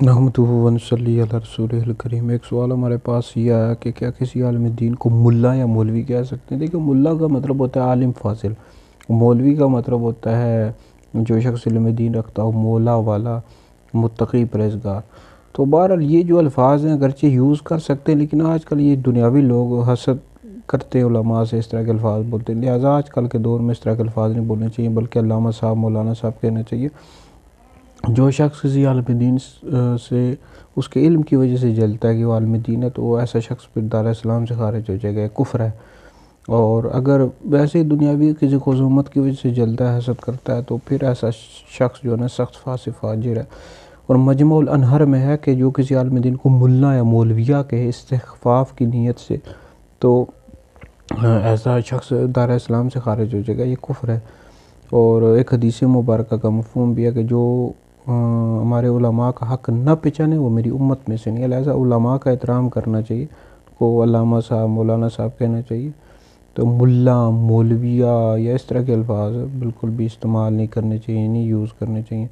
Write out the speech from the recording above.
نحمدہ ونصلی علی رسولہ الکریم۔ ایک سوال ہمارے پاس یہ آیا کہ کیا کسی عالم دین کو ملا یا مولوی کہہ سکتے ہیں؟ دیکھیں، ملا کا مطلب ہوتا ہے عالم فاضل، مولوی کا مطلب ہوتا ہے جو شخص علم دین رکھتا ہو، مولا والا، متقی، پرہیزگار۔ تو بہرحال یہ جو الفاظ ہیں اگرچہ یوز کر سکتے ہیں، لیکن آج کل یہ دنیاوی لوگ حسد کرتے ہیں علماء سے، اس طرح کے الفاظ بولتے ہیں، لہٰذا آج کل کے دور میں اس طرح کے الفاظ نہیں بولنے چاہیے، بلکہ علامہ صاحب، مولانا صاحب کہنا چاہیے۔ جو شخص کسی عالم دین سے اس کے علم کی وجہ سے جلتا ہے کہ وہ عالم دین ہے، تو وہ ایسا شخص پھر دار اسلام سے خارج ہو جائے گا، کفر ہے۔ اور اگر ویسے دنیاوی کسی خصومت کی وجہ سے جلتا ہے، حسد کرتا ہے، تو پھر ایسا شخص جو ہے نا سخت فاسق فاجر ہے۔ اور مجموع الانہر میں ہے کہ جو کسی عالم دین کو ملا یا مولویہ کہے استخفاف کی نیت سے، تو ایسا شخص دار اسلام سے خارج ہو جائے گا، یہ کفر ہے۔ اور ایک حدیث مبارکہ کا مفہوم بھی ہے کہ جو ہمارے علماء کا حق نہ پہچانے وہ میری امت میں سے نہیں ہے، لہٰذا علماء کا احترام کرنا چاہیے، کو علامہ صاحب، مولانا صاحب کہنا چاہیے۔ تو ملا، مولویہ یا اس طرح کے الفاظ بالکل بھی استعمال نہیں کرنے چاہیے، نہیں یوز کرنے چاہیے۔